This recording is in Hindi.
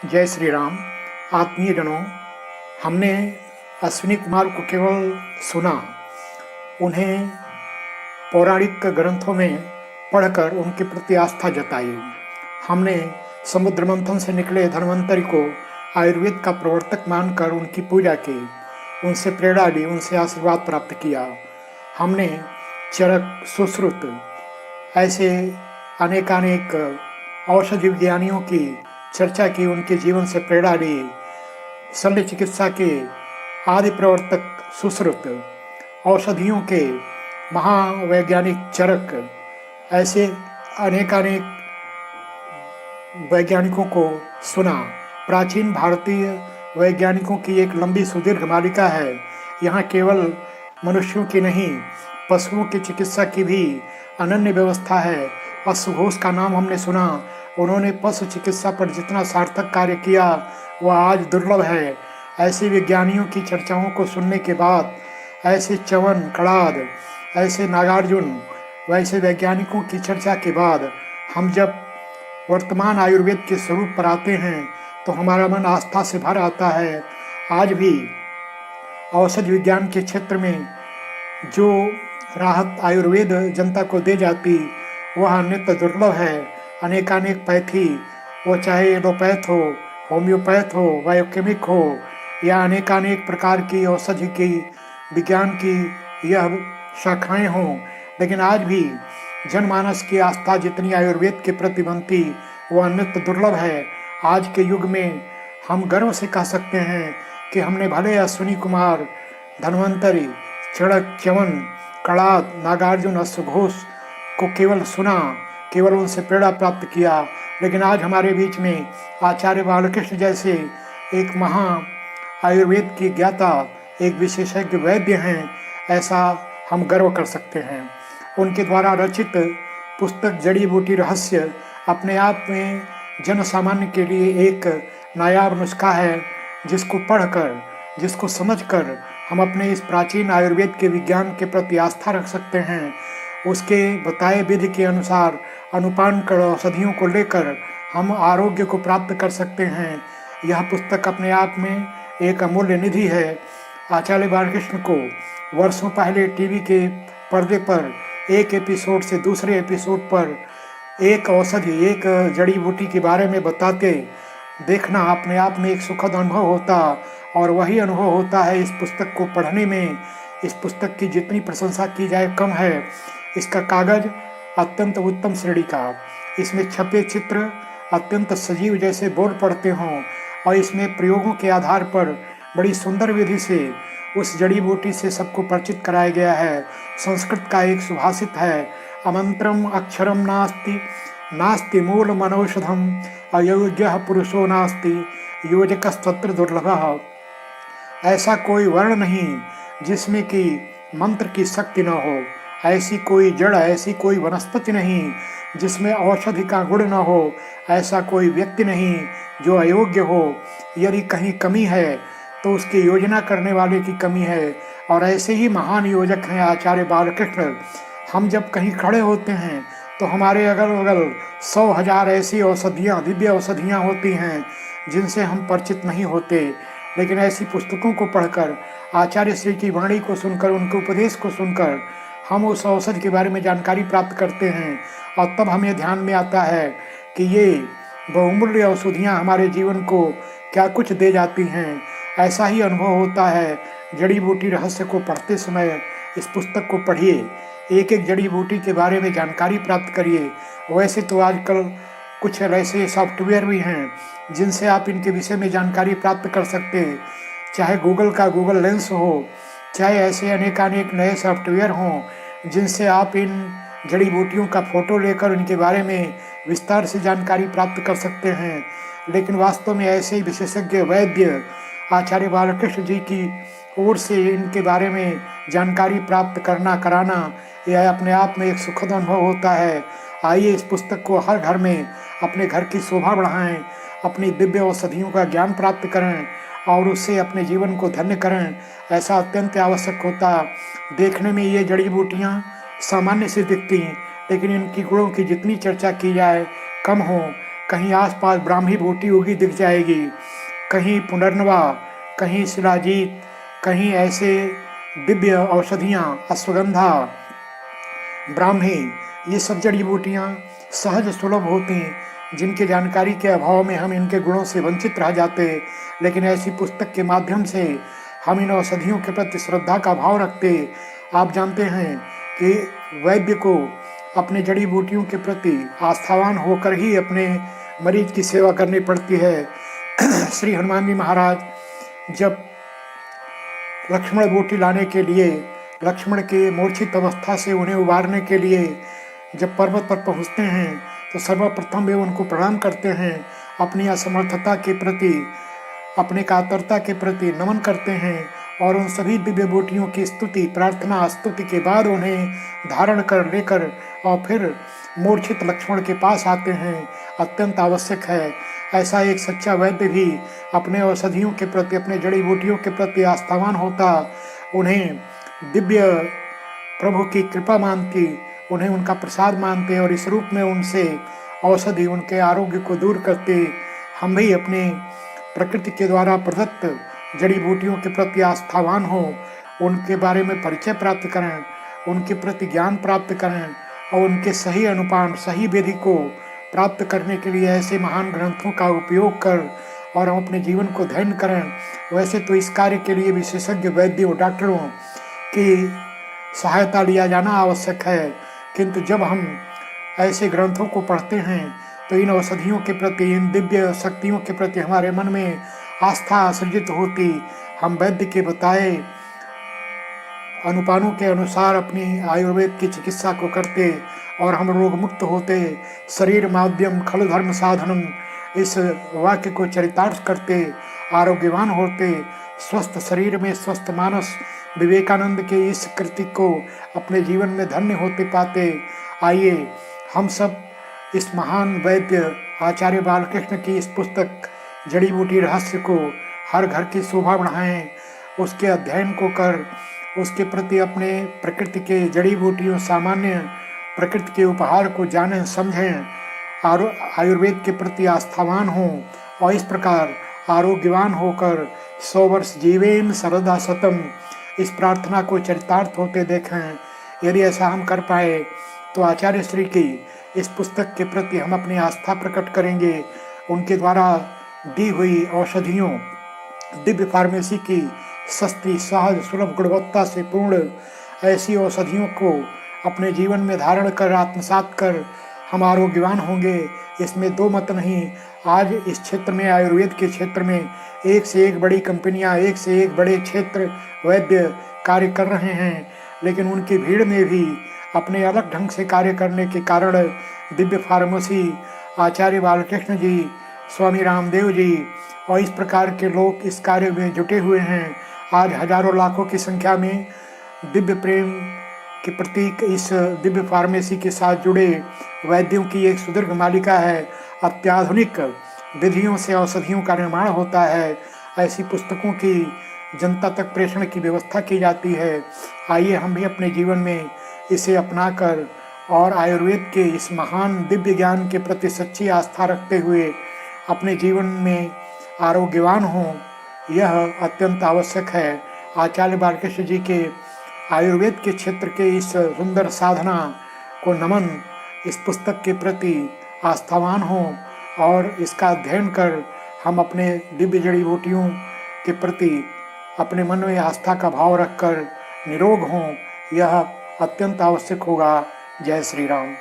जय श्री राम। आत्मीय जनों, हमने अश्विनी कुमार को केवल सुना, उन्हें पौराणिक ग्रंथों में पढ़कर उनके प्रति आस्था जताई। हमने समुद्र मंथन से निकले धन्वंतरि को आयुर्वेद का प्रवर्तक मानकर उनकी पूजा की, उनसे प्रेरणा ली, उनसे आशीर्वाद प्राप्त किया। हमने चरक, सुश्रुत ऐसे अनेकानेक औषधि विज्ञानियों की चर्चा की, उनके जीवन से प्रेरणा ली। शल्य चिकित्सा के आदि प्रवर्तक सुश्रुत, औषधियों के महावैज्ञानिक चरक, ऐसे अनेकानेक वैज्ञानिकों को सुना। प्राचीन भारतीय वैज्ञानिकों की एक लंबी सुदीर्घ मालिका है। यहाँ केवल मनुष्यों की नहीं, पशुओं की चिकित्सा की भी अनन्य व्यवस्था है। अश्वघोष का नाम हमने सुना। उन्होंने पशु चिकित्सा पर जितना सार्थक कार्य किया वह आज दुर्लभ है। ऐसे विज्ञानियों की चर्चाओं को सुनने के बाद, ऐसे च्यवन, कणाद, ऐसे नागार्जुन, वैसे वैज्ञानिकों की चर्चा के बाद हम जब वर्तमान आयुर्वेद के स्वरूप पर आते हैं तो हमारा मन आस्था से भर आता है। आज भी औषध विज्ञान के क्षेत्र में जो राहत आयुर्वेद जनता को दे जाती वह नित्य दुर्लभ है। अनेकानेक पैथी, वो चाहे एलोपैथ हो, होम्योपैथ हो, बायोकेमिक हो, या अनेकानेक प्रकार की औषधि की विज्ञान की यह शाखाएं हों, लेकिन आज भी जनमानस की आस्था जितनी आयुर्वेद के प्रति बनती वह नित्य दुर्लभ है। आज के युग में हम गर्व से कह सकते हैं कि हमने भले अश्विनी कुमार, धन्वंतरि, चड़क, च्यवन, कणाद, नागार्जुन, अश्वघोष को केवल सुना, केवल उनसे प्रेरणा प्राप्त किया, लेकिन आज हमारे बीच में आचार्य बालकृष्ण जैसे एक महा आयुर्वेद की ज्ञाता, एक विशेषज्ञ वैद्य हैं, ऐसा हम गर्व कर सकते हैं। उनके द्वारा रचित पुस्तक जड़ी बूटी रहस्य अपने आप में जन सामान्य के लिए एक नायाब नुस्खा है, जिसको पढ़कर, जिसको समझकर हम अपने इस प्राचीन आयुर्वेद के विज्ञान के प्रति आस्था रख सकते हैं। उसके बताए विधि के अनुसार अनुपान कर औषधियों को लेकर हम आरोग्य को प्राप्त कर सकते हैं। यह पुस्तक अपने आप में एक अमूल्य निधि है। आचार्य बालकृष्ण को वर्षों पहले टीवी के पर्दे पर एक एपिसोड से दूसरे एपिसोड पर एक औषधि, एक जड़ी बूटी के बारे में बताते देखना अपने आप में एक सुखद अनुभव होता, और वही अनुभव होता है इस पुस्तक को पढ़ने में। इस पुस्तक की जितनी प्रशंसा की जाए कम है। इसका कागज अत्यंत उत्तम श्रेणी का, इसमें छपे चित्र अत्यंत सजीव जैसे बोर्ड पढ़ते हों, और इसमें प्रयोगों के आधार पर बड़ी सुंदर विधि से उस जड़ी बूटी से सबको परिचित कराया गया है। संस्कृत का एक सुभाषित है, अमंत्रम अक्षरम नास्ति, नास्ति मूल मनौषधम, अयोग्य पुरुषो नास्ति, योजकस्तत्र दुर्लभः। ऐसा कोई वर्ण नहीं जिसमें कि मंत्र की शक्ति न हो, ऐसी कोई जड़, ऐसी कोई वनस्पति नहीं जिसमें औषधि का गुण न हो, ऐसा कोई व्यक्ति नहीं जो अयोग्य हो। यदि कहीं कमी है तो उसकी योजना करने वाले की कमी है, और ऐसे ही महान योजक हैं आचार्य बालकृष्ण। हम जब कहीं खड़े होते हैं तो हमारे अगल बगल 100,000 ऐसी औषधियाँ, दिव्य औषधियाँ होती हैं जिनसे हम परिचित नहीं होते, लेकिन ऐसी पुस्तकों को पढ़कर, आचार्य श्री की वाणी को सुनकर, उनके उपदेश को सुनकर हम उस औषधि के बारे में जानकारी प्राप्त करते हैं, और तब हमें ध्यान में आता है कि ये बहुमूल्य औषधियाँ हमारे जीवन को क्या कुछ दे जाती हैं। ऐसा ही अनुभव होता है जड़ी बूटी रहस्य को पढ़ते समय। इस पुस्तक को पढ़िए, एक एक जड़ी बूटी के बारे में जानकारी प्राप्त करिए। वैसे तो आजकल कुछ ऐसे सॉफ्टवेयर भी हैं जिनसे आप इनके विषय में जानकारी प्राप्त कर सकते हैं, चाहे गूगल का गूगल लेंस हो, चाहे ऐसे अनेकानेक नए सॉफ्टवेयर हों जिनसे आप इन जड़ी बूटियों का फोटो लेकर इनके बारे में विस्तार से जानकारी प्राप्त कर सकते हैं। लेकिन वास्तव में ऐसे विशेषज्ञ वैद्य आचार्य बालकृष्ण जी की ओर से इनके बारे में जानकारी प्राप्त कराना यह अपने आप में एक सुखद अनुभव होता है। आइए इस पुस्तक को हर घर में अपने घर की शोभा बढ़ाएं, अपनी दिव्य औषधियों का ज्ञान प्राप्त करें और उससे अपने जीवन को धन्य करें। ऐसा अत्यंत आवश्यक होता। देखने में ये जड़ी बूटियाँ सामान्य से दिखती, लेकिन इनकी गुणों की जितनी चर्चा की जाए कम हो। कहीं आसपास ब्राह्मी बूटी उगी दिख जाएगी, कहीं पुनर्नवा, कहीं शिलाजीत, कहीं ऐसे दिव्य औषधियाँ, अश्वगंधा, ब्राह्मी, ये सब जड़ी बूटियाँ सहज सुलभ होती, जिनकी जानकारी के अभाव में हम इनके गुणों से वंचित रह जाते। लेकिन ऐसी पुस्तक के माध्यम से हम इन औषधियों के प्रति श्रद्धा का भाव रखते। आप जानते हैं कि वैद्य को अपने जड़ी बूटियों के प्रति आस्थावान होकर ही अपने मरीज की सेवा करनी पड़ती है। श्री हनुमान जी महाराज जब लक्ष्मण बूटी लाने के लिए, लक्ष्मण के मूर्छित अवस्था से उन्हें उबारने के लिए जब पर्वत पर पहुंचते हैं तो सर्वप्रथम वे उनको प्रणाम करते हैं, अपनी असमर्थता के प्रति, अपने कातरता के प्रति नमन करते हैं और उन सभी दिव्य बूटियों की स्तुति, प्रार्थना, स्तुति के बाद उन्हें धारण कर लेकर और फिर मूर्छित लक्ष्मण के पास आते हैं। अत्यंत आवश्यक है। ऐसा एक सच्चा वैद्य भी अपने औषधियों के प्रति, अपने जड़ी बूटियों के प्रति आस्थावान होता, उन्हें दिव्य प्रभु की कृपा मानती, उन्हें उनका प्रसाद मानते और इस रूप में उनसे औषधि, उनके आरोग्य को दूर करते। हम भी अपने प्रकृति के द्वारा प्रदत्त जड़ी बूटियों के प्रति आस्थावान हों, उनके बारे में परिचय प्राप्त करें, उनके प्रति ज्ञान प्राप्त करें और उनके सही अनुपान, सही विधि को प्राप्त करने के लिए ऐसे महान ग्रंथों का उपयोग कर और हम अपने जीवन को धन्य करें। वैसे तो इस कार्य के लिए विशेषज्ञ वैद्यों, डॉक्टरों की सहायता लिया जाना आवश्यक है, किंतु जब हम ऐसे ग्रंथों को पढ़ते हैं तो इन औषधियों के प्रति, इन दिव्य शक्तियों के प्रति हमारे मन में आस्था सृजित होती। हम वैद्य के बताए अनुपानों के अनुसार अपनी आयुर्वेद की चिकित्सा को करते और हम रोग मुक्त होते। शरीर माध्यम खलु धर्म साधनम, इस वाक्य को चरितार्थ करते, आरोग्यवान होते। स्वस्थ शरीर में स्वस्थ मानस, विवेकानंद के इस कृति को अपने जीवन में धन्य होते पाते। आइए हम सब इस महान वैद्य आचार्य बालकृष्ण की इस पुस्तक जड़ी बूटी रहस्य को हर घर की शोभा बढ़ाएं, उसके अध्ययन को कर उसके प्रति अपने प्रकृति के जड़ी बूटियों, सामान्य प्रकृति के उपहार को जानें, समझें, आयुर्वेद के प्रति आस्थावान हों और इस प्रकार आरोग्यवान होकर 100 वर्ष जीवेम सरदा सतम, इस प्रार्थना को चरितार्थ होते देखें। यदि ऐसा हम कर पाए तो आचार्य श्री की इस पुस्तक के प्रति हम अपनी आस्था प्रकट करेंगे। उनके द्वारा दी हुई औषधियों, दिव्य फार्मेसी की सस्ती, सहज, सुलभ, गुणवत्ता से पूर्ण ऐसी औषधियों को अपने जीवन में धारण कर, आत्मसात कर हम आरोग्यवान होंगे, इसमें दो मत नहीं। आज इस क्षेत्र में, आयुर्वेद के क्षेत्र में एक से एक बड़ी कंपनियां, एक से एक बड़े क्षेत्र वैद्य कार्य कर रहे हैं, लेकिन उनकी भीड़ में भी अपने अलग ढंग से कार्य करने के कारण दिव्य फार्मेसी, आचार्य बालकृष्ण जी, स्वामी रामदेव जी और इस प्रकार के लोग इस कार्य में जुटे हुए हैं। आज हजारों लाखों की संख्या में दिव्य प्रेम के प्रतीक इस दिव्य फार्मेसी के साथ जुड़े वैद्यों की एक सुदीर्घ मालिका है। अत्याधुनिक विधियों से औषधियों का निर्माण होता है। ऐसी पुस्तकों की जनता तक प्रेषण की व्यवस्था की जाती है। आइए हम भी अपने जीवन में इसे अपनाकर और आयुर्वेद के इस महान दिव्य ज्ञान के प्रति सच्ची आस्था रखते हुए अपने जीवन में आरोग्यवान हों, यह अत्यंत आवश्यक है। आचार्य बालकृष्ण जी के आयुर्वेद के क्षेत्र के इस सुंदर साधना को नमन, इस पुस्तक के प्रति आस्थावान हों और इसका अध्ययन कर हम अपने दिव्य जड़ी बूटियों के प्रति अपने मन में आस्था का भाव रखकर निरोग हों, यह अत्यंत आवश्यक होगा। जय श्री राम।